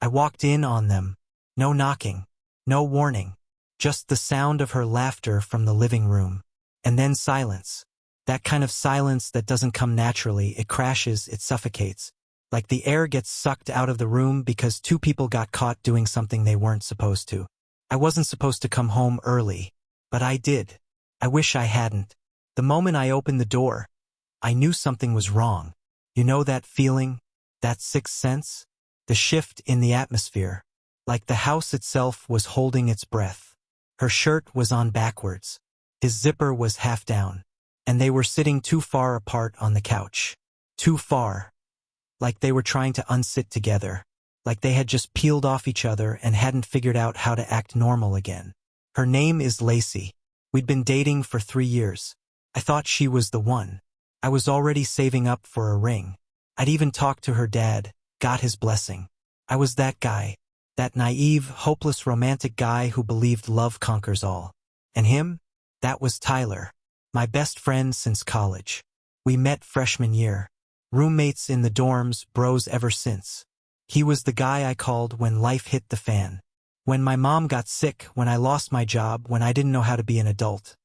I walked in on them. No knocking. No warning. Just the sound of her laughter from the living room. And then silence. That kind of silence that doesn't come naturally. It crashes, it suffocates. Like the air gets sucked out of the room because two people got caught doing something they weren't supposed to. I wasn't supposed to come home early, but I did. I wish I hadn't. The moment I opened the door, I knew something was wrong. You know that feeling? That sixth sense? The shift in the atmosphere. Like the house itself was holding its breath. Her shirt was on backwards. His zipper was half down. And they were sitting too far apart on the couch. Too far. Like they were trying to unsit together. Like they had just peeled off each other and hadn't figured out how to act normal again. Her name is Lacey. We'd been dating for 3 years. I thought she was the one. I was already saving up for a ring. I'd even talked to her dad, got his blessing. I was that guy. That naive, hopeless romantic guy who believed love conquers all. And him? That was Tyler. My best friend since college. We met freshman year. Roommates in the dorms, bros ever since. He was the guy I called when life hit the fan. When my mom got sick, when I lost my job, when I didn't know how to be an adult.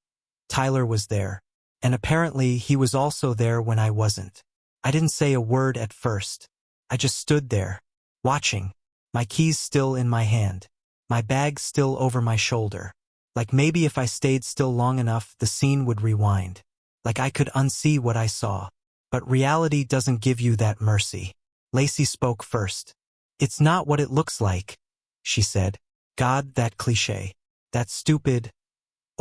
Tyler was there. And apparently he was also there when I wasn't. I didn't say a word at first. I just stood there, watching. My keys still in my hand. My bag still over my shoulder. Like maybe if I stayed still long enough, the scene would rewind. Like I could unsee what I saw. But reality doesn't give you that mercy. Lacey spoke first. "It's not what it looks like," she said. God, that cliché. That stupid,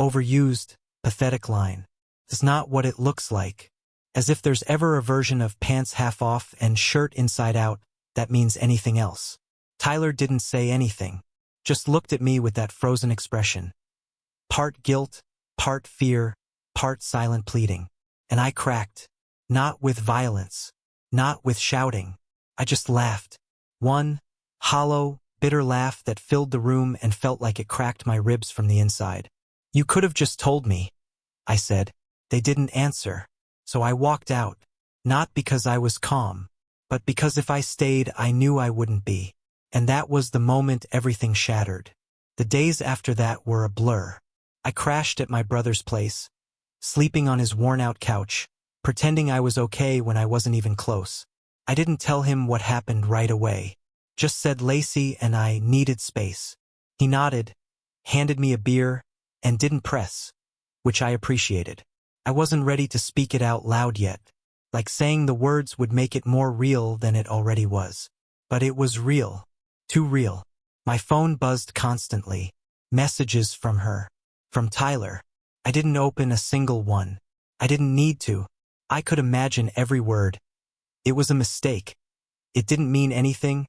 overused, pathetic line. It's not what it looks like. As if there's ever a version of pants half off and shirt inside out that means anything else. Tyler didn't say anything. Just looked at me with that frozen expression. Part guilt, part fear, part silent pleading. And I cracked. Not with violence. Not with shouting. I just laughed. One hollow, bitter laugh that filled the room and felt like it cracked my ribs from the inside. "You could have just told me," I said. They didn't answer. So I walked out. Not because I was calm, but because if I stayed, I knew I wouldn't be. And that was the moment everything shattered. The days after that were a blur. I crashed at my brother's place, sleeping on his worn-out couch, pretending I was okay when I wasn't even close. I didn't tell him what happened right away. Just said Lacey and I needed space. He nodded, handed me a beer, and didn't press, which I appreciated. I wasn't ready to speak it out loud yet, like saying the words would make it more real than it already was. But it was real. Too real. My phone buzzed constantly. Messages from her. From Tyler. I didn't open a single one. I didn't need to. I could imagine every word. It was a mistake. It didn't mean anything.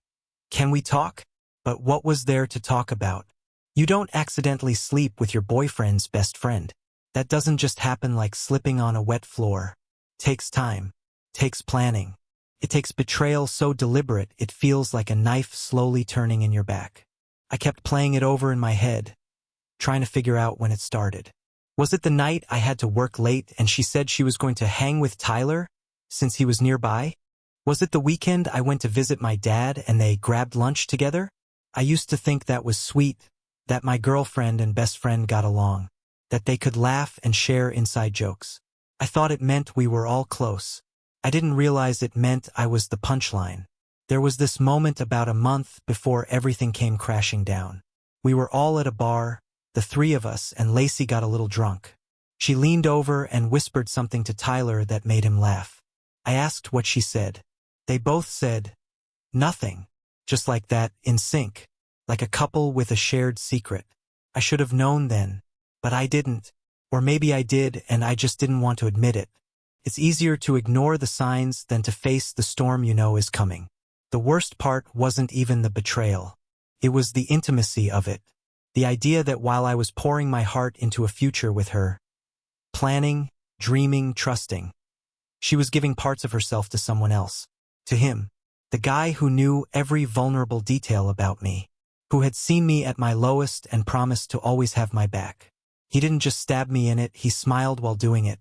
Can we talk? But what was there to talk about? You don't accidentally sleep with your boyfriend's best friend. That doesn't just happen like slipping on a wet floor. Takes time. Takes planning. It takes betrayal so deliberate it feels like a knife slowly turning in your back. I kept playing it over in my head, trying to figure out when it started. Was it the night I had to work late and she said she was going to hang with Tyler since he was nearby? Was it the weekend I went to visit my dad and they grabbed lunch together? I used to think that was sweet, that my girlfriend and best friend got along, that they could laugh and share inside jokes. I thought it meant we were all close. I didn't realize it meant I was the punchline. There was this moment about a month before everything came crashing down. We were all at a bar, the three of us, and Lacey got a little drunk. She leaned over and whispered something to Tyler that made him laugh. I asked what she said. They both said, nothing. Just like that, in sync. Like a couple with a shared secret. I should have known then. But I didn't. Or maybe I did and I just didn't want to admit it. It's easier to ignore the signs than to face the storm you know is coming. The worst part wasn't even the betrayal. It was the intimacy of it. The idea that while I was pouring my heart into a future with her, planning, dreaming, trusting, she was giving parts of herself to someone else. To him. The guy who knew every vulnerable detail about me. Who had seen me at my lowest and promised to always have my back. He didn't just stab me in it, he smiled while doing it.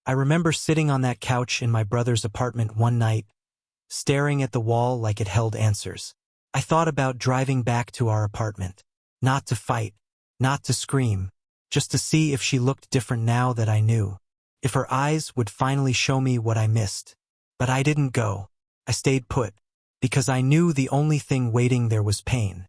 I remember sitting on that couch in my brother's apartment one night, staring at the wall like it held answers. I thought about driving back to our apartment. Not to fight, not to scream, just to see if she looked different now that I knew. If her eyes would finally show me what I missed. But I didn't go. I stayed put. Because I knew the only thing waiting there was pain.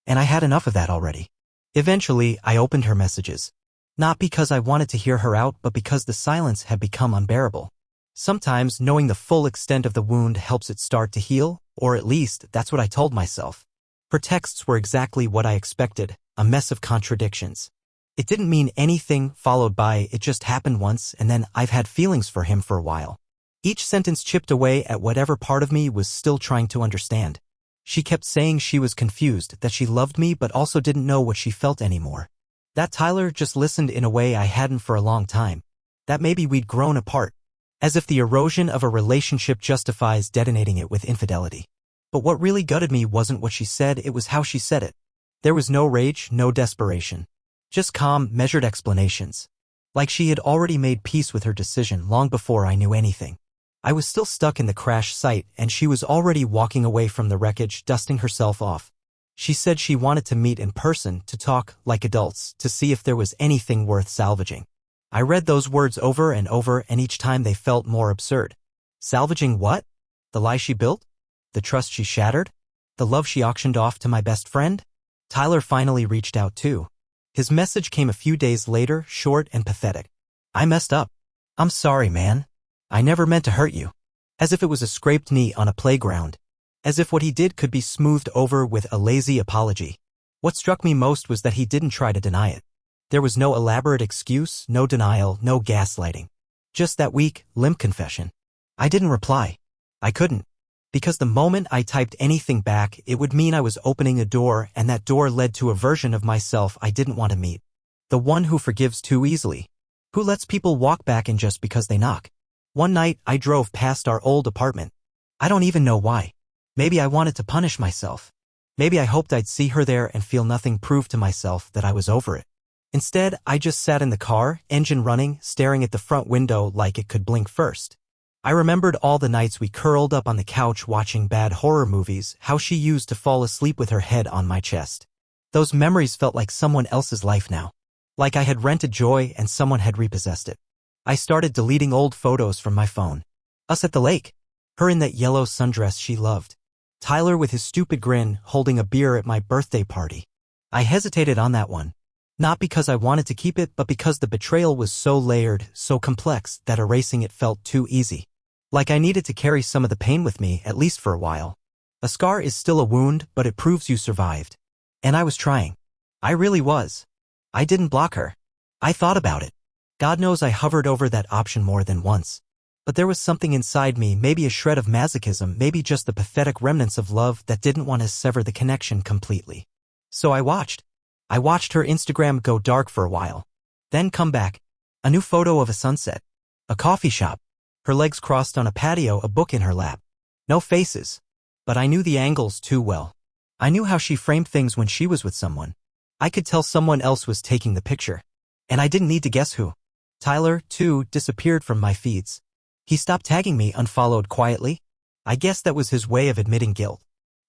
And I had enough of that already. Eventually, I opened her messages. Not because I wanted to hear her out, but because the silence had become unbearable. Sometimes knowing the full extent of the wound helps it start to heal, or at least that's what I told myself. Her texts were exactly what I expected, a mess of contradictions. It didn't mean anything followed by "it just happened once and then I've had feelings for him for a while." Each sentence chipped away at whatever part of me was still trying to understand. She kept saying she was confused, that she loved me but also didn't know what she felt anymore. That Tyler just listened in a way I hadn't for a long time. That maybe we'd grown apart. As if the erosion of a relationship justifies detonating it with infidelity. But what really gutted me wasn't what she said, it was how she said it. There was no rage, no desperation. Just calm, measured explanations. Like she had already made peace with her decision long before I knew anything. I was still stuck in the crash site, and she was already walking away from the wreckage, dusting herself off. She said she wanted to meet in person, to talk like adults, to see if there was anything worth salvaging. I read those words over, and each time they felt more absurd. Salvaging what? The lie she built? The trust she shattered? The love she auctioned off to my best friend? Tyler finally reached out too. His message came a few days later, short and pathetic. "I messed up. I'm sorry, man. I never meant to hurt you." As if it was a scraped knee on a playground. As if what he did could be smoothed over with a lazy apology. What struck me most was that he didn't try to deny it. There was no elaborate excuse, no denial, no gaslighting. Just that weak, limp confession. I didn't reply. I couldn't. Because the moment I typed anything back, it would mean I was opening a door, and that door led to a version of myself I didn't want to meet. The one who forgives too easily. Who lets people walk back in just because they knock. One night, I drove past our old apartment. I don't even know why. Maybe I wanted to punish myself. Maybe I hoped I'd see her there and feel nothing, prove to myself that I was over it. Instead, I just sat in the car, engine running, staring at the front window like it could blink first. I remembered all the nights we curled up on the couch watching bad horror movies, how she used to fall asleep with her head on my chest. Those memories felt like someone else's life now. Like I had rented joy and someone had repossessed it. I started deleting old photos from my phone. Us at the lake. Her in that yellow sundress she loved. Tyler with his stupid grin, holding a beer at my birthday party. I hesitated on that one. Not because I wanted to keep it, but because the betrayal was so layered, so complex, that erasing it felt too easy. Like I needed to carry some of the pain with me, at least for a while. A scar is still a wound, but it proves you survived. And I was trying. I really was. I didn't block her. I thought about it. God knows I hovered over that option more than once. But there was something inside me, maybe a shred of masochism, maybe just the pathetic remnants of love that didn't want to sever the connection completely. So I watched. I watched her Instagram go dark for a while. Then come back. A new photo of a sunset. A coffee shop. Her legs crossed on a patio, a book in her lap. No faces. But I knew the angles too well. I knew how she framed things when she was with someone. I could tell someone else was taking the picture. And I didn't need to guess who. Tyler, too, disappeared from my feeds. He stopped tagging me, unfollowed quietly. I guess that was his way of admitting guilt.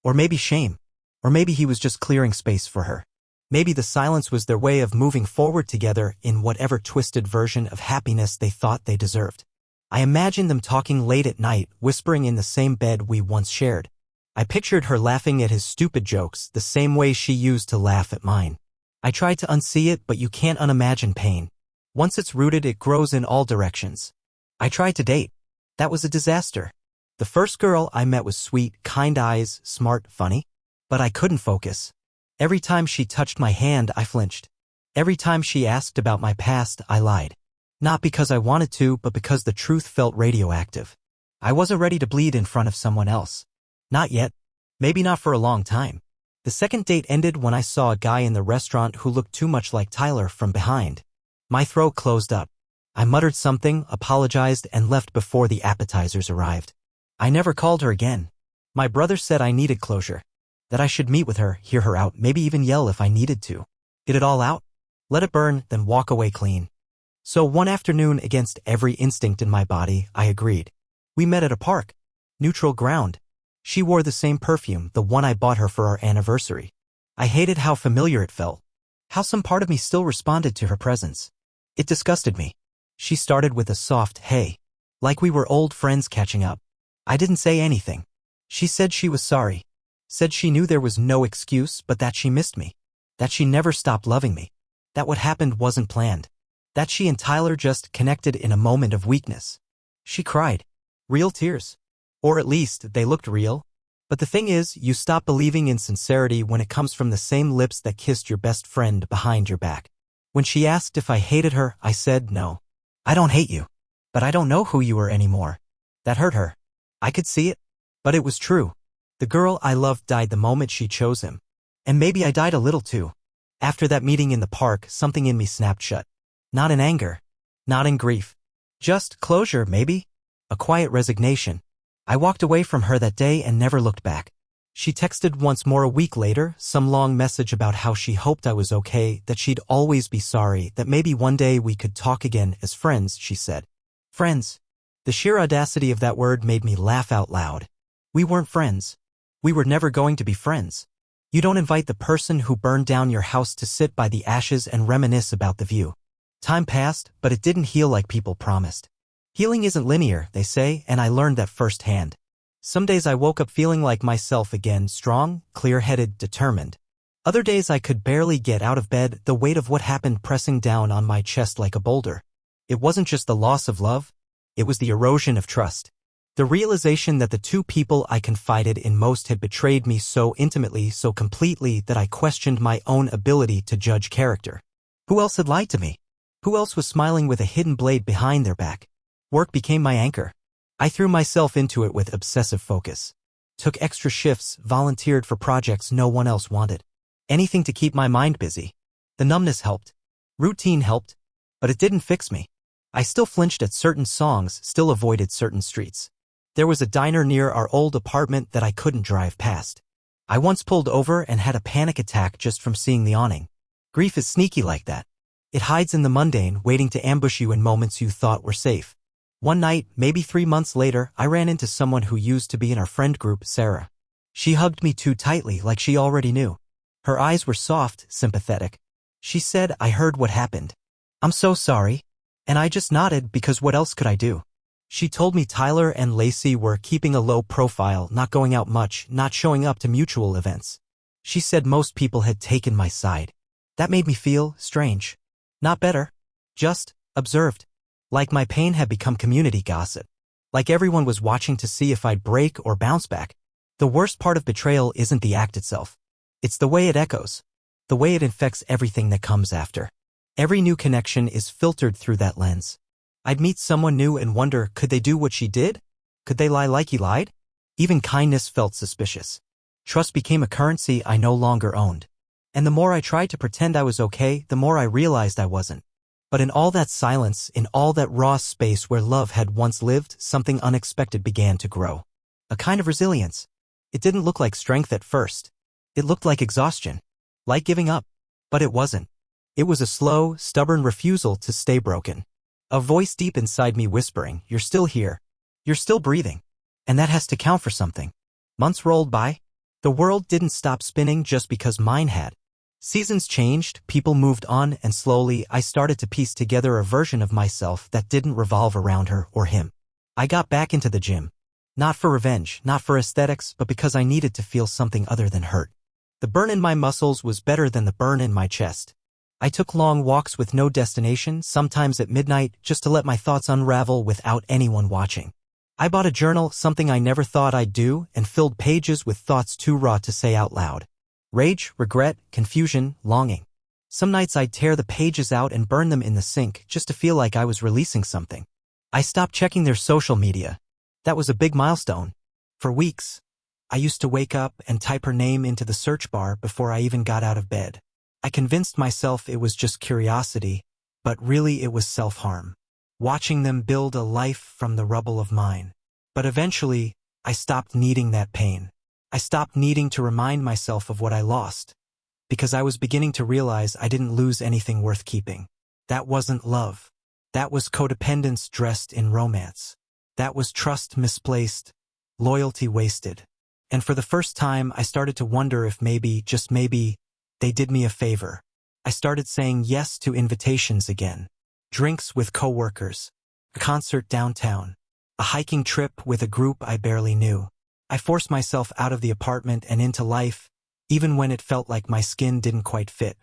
Or maybe shame. Or maybe he was just clearing space for her. Maybe the silence was their way of moving forward together in whatever twisted version of happiness they thought they deserved. I imagined them talking late at night, whispering in the same bed we once shared. I pictured her laughing at his stupid jokes the same way she used to laugh at mine. I tried to unsee it, but you can't unimagine pain. Once it's rooted, it grows in all directions. I tried to date. That was a disaster. The first girl I met was sweet, kind eyes, smart, funny. But I couldn't focus. Every time she touched my hand, I flinched. Every time she asked about my past, I lied. Not because I wanted to, but because the truth felt radioactive. I wasn't ready to bleed in front of someone else. Not yet. Maybe not for a long time. The second date ended when I saw a guy in the restaurant who looked too much like Tyler from behind. My throat closed up. I muttered something, apologized, and left before the appetizers arrived. I never called her again. My brother said I needed closure. That I should meet with her, hear her out, maybe even yell if I needed to. Get it all out? Let it burn, then walk away clean. So one afternoon, against every instinct in my body, I agreed. We met at a park. Neutral ground. She wore the same perfume, the one I bought her for our anniversary. I hated how familiar it felt. How some part of me still responded to her presence. It disgusted me. She started with a soft, hey. Like we were old friends catching up. I didn't say anything. She said she was sorry. Said she knew there was no excuse, but that she missed me. That she never stopped loving me. That what happened wasn't planned. That she and Tyler just connected in a moment of weakness. She cried. Real tears. Or at least, they looked real. But the thing is, you stop believing in sincerity when it comes from the same lips that kissed your best friend behind your back. When she asked if I hated her, I said no. I don't hate you. But I don't know who you are anymore. That hurt her. I could see it. But it was true. The girl I loved died the moment she chose him. And maybe I died a little too. After that meeting in the park, something in me snapped shut. Not in anger. Not in grief. Just closure, maybe? A quiet resignation. I walked away from her that day and never looked back. She texted once more a week later, some long message about how she hoped I was okay, that she'd always be sorry, that maybe one day we could talk again as friends, she said. Friends. The sheer audacity of that word made me laugh out loud. We weren't friends. We were never going to be friends. You don't invite the person who burned down your house to sit by the ashes and reminisce about the view. Time passed, but it didn't heal like people promised. Healing isn't linear, they say, and I learned that firsthand. Some days I woke up feeling like myself again, strong, clear-headed, determined. Other days I could barely get out of bed, the weight of what happened pressing down on my chest like a boulder. It wasn't just the loss of love, it was the erosion of trust. The realization that the two people I confided in most had betrayed me so intimately, so completely, that I questioned my own ability to judge character. Who else had lied to me? Who else was smiling with a hidden blade behind their back? Work became my anchor. I threw myself into it with obsessive focus. Took extra shifts, volunteered for projects no one else wanted. Anything to keep my mind busy. The numbness helped. Routine helped. But it didn't fix me. I still flinched at certain songs, still avoided certain streets. There was a diner near our old apartment that I couldn't drive past. I once pulled over and had a panic attack just from seeing the awning. Grief is sneaky like that. It hides in the mundane, waiting to ambush you in moments you thought were safe. One night, maybe 3 months later, I ran into someone who used to be in our friend group, Sarah. She hugged me too tightly, like she already knew. Her eyes were soft, sympathetic. She said, I heard what happened. I'm so sorry. And I just nodded because what else could I do? She told me Tyler and Lacey were keeping a low profile, not going out much, not showing up to mutual events. She said most people had taken my side. That made me feel strange. Not better. Just observed. Like my pain had become community gossip. Like everyone was watching to see if I'd break or bounce back. The worst part of betrayal isn't the act itself. It's the way it echoes. The way it infects everything that comes after. Every new connection is filtered through that lens. I'd meet someone new and wonder, could they do what she did? Could they lie like he lied? Even kindness felt suspicious. Trust became a currency I no longer owned. And the more I tried to pretend I was okay, the more I realized I wasn't. But in all that silence, in all that raw space where love had once lived, something unexpected began to grow. A kind of resilience. It didn't look like strength at first. It looked like exhaustion. Like giving up. But it wasn't. It was a slow, stubborn refusal to stay broken. A voice deep inside me whispering, you're still here. You're still breathing. And that has to count for something. Months rolled by. The world didn't stop spinning just because mine had. Seasons changed, people moved on, and slowly I started to piece together a version of myself that didn't revolve around her or him. I got back into the gym. Not for revenge, not for aesthetics, but because I needed to feel something other than hurt. The burn in my muscles was better than the burn in my chest. I took long walks with no destination, sometimes at midnight, just to let my thoughts unravel without anyone watching. I bought a journal, something I never thought I'd do, and filled pages with thoughts too raw to say out loud. Rage, regret, confusion, longing. Some nights I'd tear the pages out and burn them in the sink just to feel like I was releasing something. I stopped checking their social media. That was a big milestone. For weeks, I used to wake up and type her name into the search bar before I even got out of bed. I convinced myself it was just curiosity, but really it was self-harm. Watching them build a life from the rubble of mine. But eventually, I stopped needing that pain. I stopped needing to remind myself of what I lost. Because I was beginning to realize I didn't lose anything worth keeping. That wasn't love. That was codependence dressed in romance. That was trust misplaced, loyalty wasted. And for the first time, I started to wonder if maybe, just maybe, they did me a favor. I started saying yes to invitations again. Drinks with coworkers, a concert downtown, a hiking trip with a group I barely knew. I forced myself out of the apartment and into life, even when it felt like my skin didn't quite fit.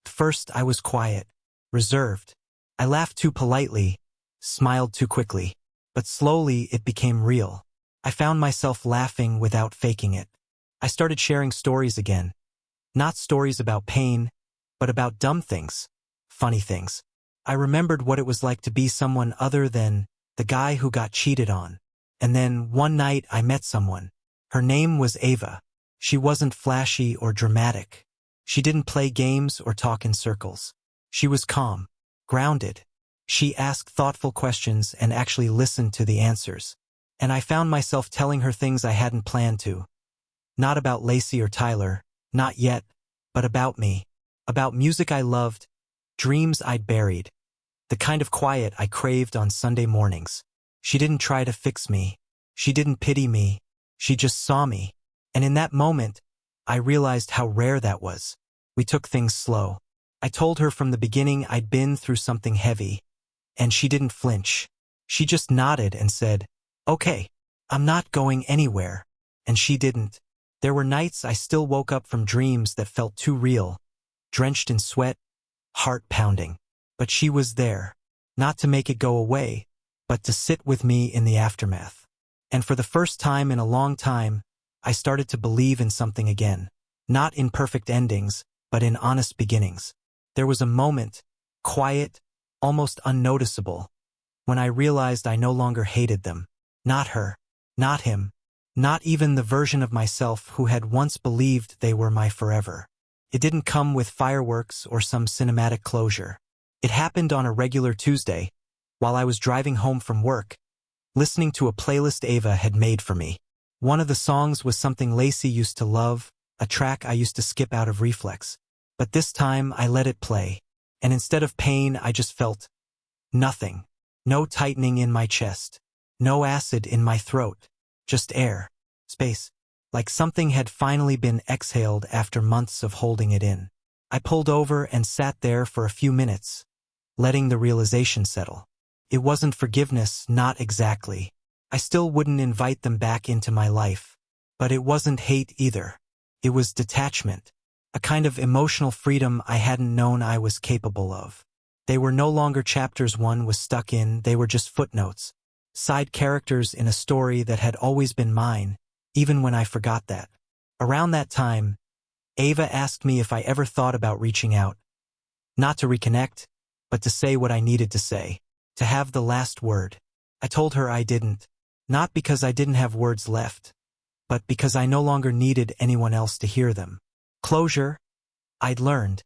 At first, I was quiet, reserved. I laughed too politely, smiled too quickly. But slowly, it became real. I found myself laughing without faking it. I started sharing stories again. Not stories about pain, but about dumb things, funny things. I remembered what it was like to be someone other than the guy who got cheated on. And then, one night, I met someone. Her name was Ava. She wasn't flashy or dramatic. She didn't play games or talk in circles. She was calm, grounded. She asked thoughtful questions and actually listened to the answers. And I found myself telling her things I hadn't planned to. Not about Lacey or Tyler, not yet, but about me. About music I loved, dreams I'd buried. The kind of quiet I craved on Sunday mornings. She didn't try to fix me. She didn't pity me. She just saw me. And in that moment, I realized how rare that was. We took things slow. I told her from the beginning I'd been through something heavy. And she didn't flinch. She just nodded and said, "Okay, I'm not going anywhere." And she didn't. There were nights I still woke up from dreams that felt too real, drenched in sweat, heart pounding. But she was there, not to make it go away, but to sit with me in the aftermath. And for the first time in a long time, I started to believe in something again. Not in perfect endings, but in honest beginnings. There was a moment, quiet, almost unnoticeable, when I realized I no longer hated them. Not her, not him, not even the version of myself who had once believed they were my forever. It didn't come with fireworks or some cinematic closure. It happened on a regular Tuesday, while I was driving home from work, listening to a playlist Ava had made for me. One of the songs was something Lacey used to love, a track I used to skip out of reflex. But this time I let it play. And instead of pain, I just felt nothing. No tightening in my chest. No acid in my throat. Just air. Space. Like something had finally been exhaled after months of holding it in. I pulled over and sat there for a few minutes, letting the realization settle. It wasn't forgiveness, not exactly. I still wouldn't invite them back into my life. But it wasn't hate either. It was detachment. A kind of emotional freedom I hadn't known I was capable of. They were no longer chapters one was stuck in, they were just footnotes. Side characters in a story that had always been mine, even when I forgot that. Around that time, Ava asked me if I ever thought about reaching out. Not to reconnect, but to say what I needed to say. To have the last word. I told her I didn't. Not because I didn't have words left, but because I no longer needed anyone else to hear them. Closure, I'd learned,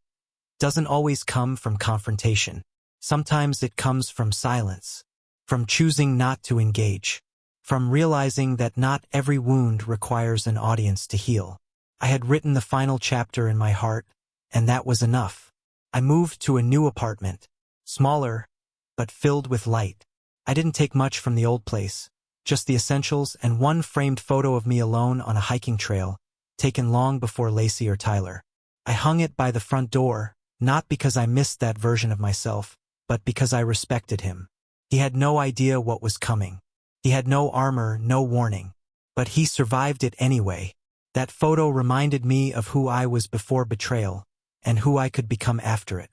doesn't always come from confrontation. Sometimes it comes from silence, from choosing not to engage, from realizing that not every wound requires an audience to heal. I had written the final chapter in my heart, and that was enough. I moved to a new apartment, smaller, but filled with light. I didn't take much from the old place, just the essentials and one framed photo of me alone on a hiking trail, taken long before Lacey or Tyler. I hung it by the front door, not because I missed that version of myself, but because I respected him. He had no idea what was coming. He had no armor, no warning. But he survived it anyway. That photo reminded me of who I was before betrayal, and who I could become after it.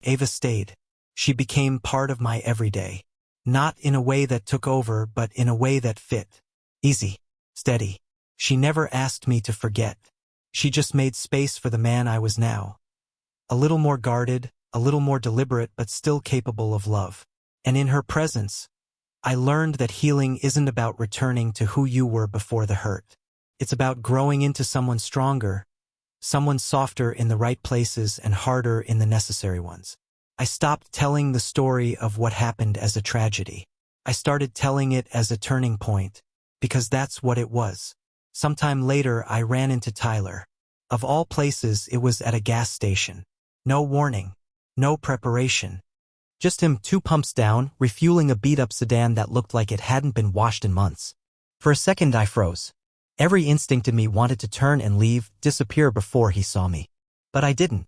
Ava stayed. She became part of my everyday. Not in a way that took over, but in a way that fit. Easy. Steady. She never asked me to forget. She just made space for the man I was now. A little more guarded, a little more deliberate, but still capable of love. And in her presence, I learned that healing isn't about returning to who you were before the hurt. It's about growing into someone stronger, someone softer in the right places and harder in the necessary ones. I stopped telling the story of what happened as a tragedy. I started telling it as a turning point, because that's what it was. Sometime later, I ran into Tyler. Of all places, it was at a gas station. No warning, no preparation. Just him 2 pumps down, refueling a beat-up sedan that looked like it hadn't been washed in months. For a second, I froze. Every instinct in me wanted to turn and leave, disappear before he saw me. But I didn't.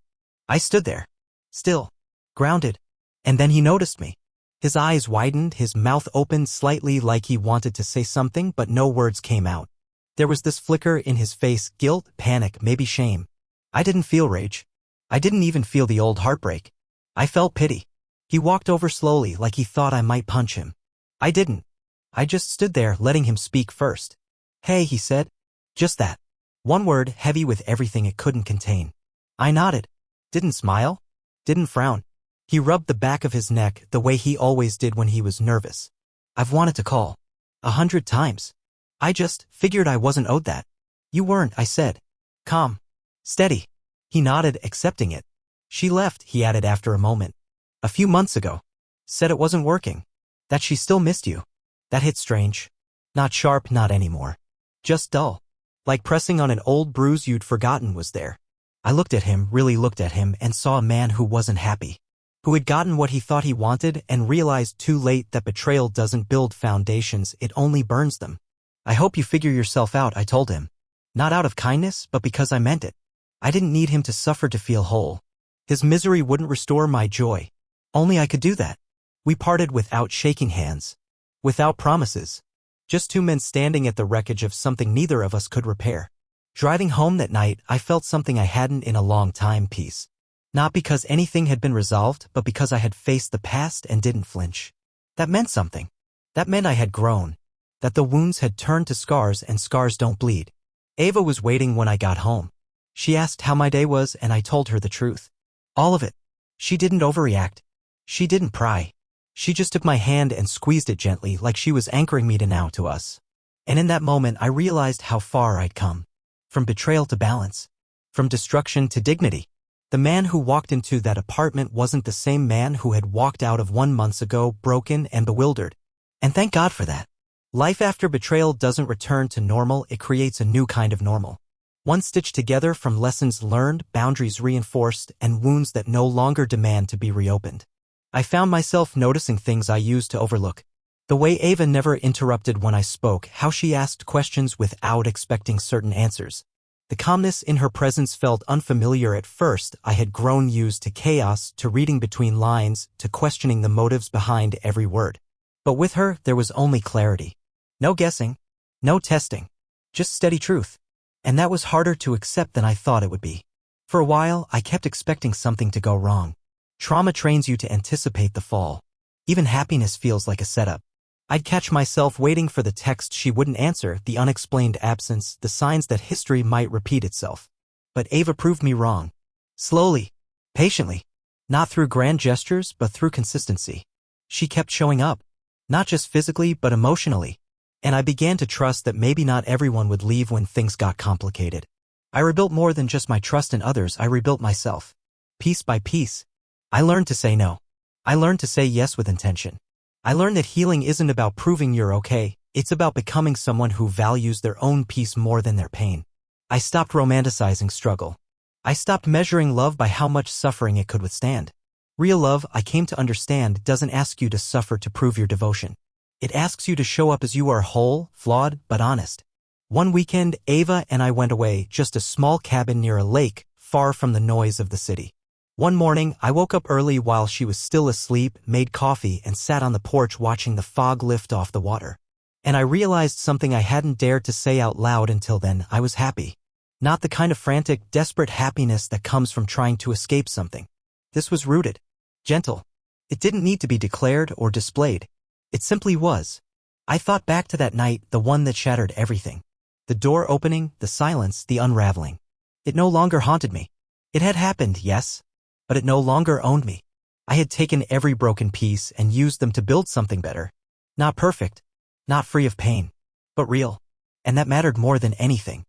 I stood there. Still. Grounded. And then he noticed me. His eyes widened, his mouth opened slightly like he wanted to say something, but no words came out. There was this flicker in his face, guilt, panic, maybe shame. I didn't feel rage. I didn't even feel the old heartbreak. I felt pity. He walked over slowly like he thought I might punch him. I didn't. I just stood there, letting him speak first. "Hey," he said. Just that. One word, heavy with everything it couldn't contain. I nodded. Didn't smile. Didn't frown. He rubbed the back of his neck the way he always did when he was nervous. "I've wanted to call. 100 times. I just figured I wasn't owed that." "You weren't," I said. "Calm. Steady." He nodded, accepting it. "She left," he added after a moment. "A few months ago. Said it wasn't working. That she still missed you." That hit strange. Not sharp, not anymore. Just dull. Like pressing on an old bruise you'd forgotten was there. I looked at him, really looked at him, and saw a man who wasn't happy. Who had gotten what he thought he wanted and realized too late that betrayal doesn't build foundations, it only burns them. "I hope you figure yourself out," I told him. Not out of kindness, but because I meant it. I didn't need him to suffer to feel whole. His misery wouldn't restore my joy. Only I could do that. We parted without shaking hands. Without promises. Just two men standing at the wreckage of something neither of us could repair. Driving home that night, I felt something I hadn't in a long time, peace. Not because anything had been resolved, but because I had faced the past and didn't flinch. That meant something. That meant I had grown. That the wounds had turned to scars and scars don't bleed. Ava was waiting when I got home. She asked how my day was and I told her the truth. All of it. She didn't overreact. She didn't pry. She just took my hand and squeezed it gently like she was anchoring me to us. And in that moment I realized how far I'd come. From betrayal to balance. From destruction to dignity. The man who walked into that apartment wasn't the same man who had walked out of 1 month ago, broken and bewildered. And thank God for that. Life after betrayal doesn't return to normal, it creates a new kind of normal. One stitched together from lessons learned, boundaries reinforced, and wounds that no longer demand to be reopened. I found myself noticing things I used to overlook. The way Ava never interrupted when I spoke, how she asked questions without expecting certain answers. The calmness in her presence felt unfamiliar at first. I had grown used to chaos, to reading between lines, to questioning the motives behind every word. But with her, there was only clarity. No guessing. No testing. Just steady truth. And that was harder to accept than I thought it would be. For a while, I kept expecting something to go wrong. Trauma trains you to anticipate the fall. Even happiness feels like a setup. I'd catch myself waiting for the text she wouldn't answer, the unexplained absence, the signs that history might repeat itself. But Ava proved me wrong. Slowly. Patiently. Not through grand gestures, but through consistency. She kept showing up. Not just physically, but emotionally. And I began to trust that maybe not everyone would leave when things got complicated. I rebuilt more than just my trust in others, I rebuilt myself. Piece by piece. I learned to say no. I learned to say yes with intention. I learned that healing isn't about proving you're okay, it's about becoming someone who values their own peace more than their pain. I stopped romanticizing struggle. I stopped measuring love by how much suffering it could withstand. Real love, I came to understand, doesn't ask you to suffer to prove your devotion. It asks you to show up as you are, whole, flawed, but honest. One weekend, Ava and I went away, just a small cabin near a lake, far from the noise of the city. One morning, I woke up early while she was still asleep, made coffee, and sat on the porch watching the fog lift off the water. And I realized something I hadn't dared to say out loud until then. I was happy. Not the kind of frantic, desperate happiness that comes from trying to escape something. This was rooted. Gentle. It didn't need to be declared or displayed. It simply was. I thought back to that night, the one that shattered everything. The door opening, the silence, the unraveling. It no longer haunted me. It had happened, yes. But it no longer owned me. I had taken every broken piece and used them to build something better. Not perfect. Not free of pain. But real. And that mattered more than anything.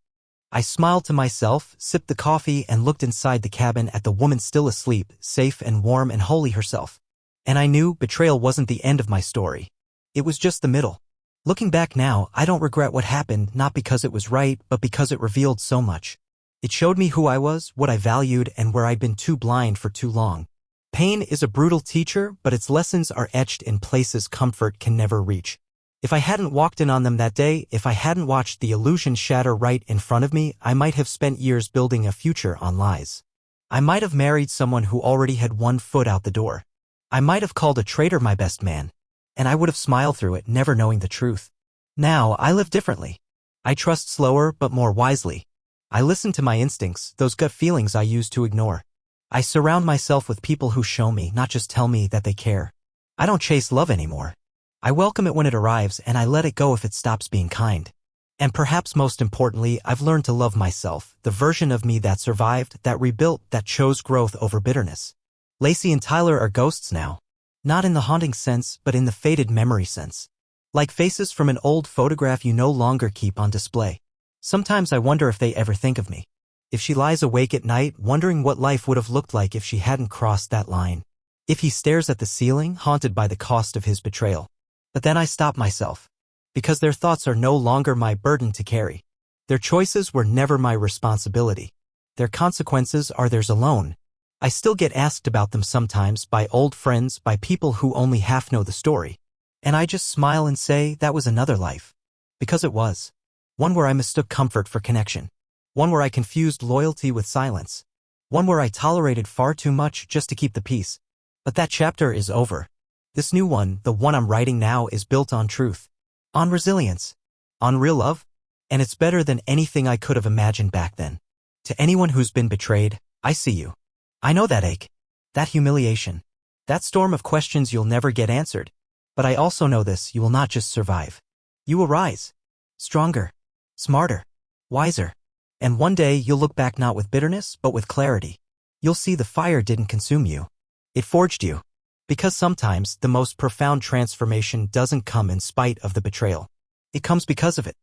I smiled to myself, sipped the coffee, and looked inside the cabin at the woman still asleep, safe and warm and wholly herself. And I knew betrayal wasn't the end of my story. It was just the middle. Looking back now, I don't regret what happened, not because it was right, but because it revealed so much. It showed me who I was, what I valued, and where I'd been too blind for too long. Pain is a brutal teacher, but its lessons are etched in places comfort can never reach. If I hadn't walked in on them that day, if I hadn't watched the illusion shatter right in front of me, I might have spent years building a future on lies. I might have married someone who already had one foot out the door. I might have called a traitor my best man, and I would have smiled through it, never knowing the truth. Now, I live differently. I trust slower but more wisely. I listen to my instincts, those gut feelings I used to ignore. I surround myself with people who show me, not just tell me, that they care. I don't chase love anymore. I welcome it when it arrives, and I let it go if it stops being kind. And perhaps most importantly, I've learned to love myself, the version of me that survived, that rebuilt, that chose growth over bitterness. Lacey and Tyler are ghosts now. Not in the haunting sense, but in the faded memory sense. Like faces from an old photograph you no longer keep on display. Sometimes I wonder if they ever think of me. If she lies awake at night, wondering what life would have looked like if she hadn't crossed that line. If he stares at the ceiling, haunted by the cost of his betrayal. But then I stop myself. Because their thoughts are no longer my burden to carry. Their choices were never my responsibility. Their consequences are theirs alone. I still get asked about them sometimes by old friends, by people who only half know the story. And I just smile and say that was another life. Because it was. One where I mistook comfort for connection. One where I confused loyalty with silence. One where I tolerated far too much just to keep the peace. But that chapter is over. This new one, the one I'm writing now, is built on truth. On resilience. On real love. And it's better than anything I could have imagined back then. To anyone who's been betrayed, I see you. I know that ache. That humiliation. That storm of questions you'll never get answered. But I also know this, you will not just survive. You will rise. Stronger. Smarter. Wiser. And one day you'll look back not with bitterness, but with clarity. You'll see the fire didn't consume you. It forged you. Because sometimes the most profound transformation doesn't come in spite of the betrayal. It comes because of it.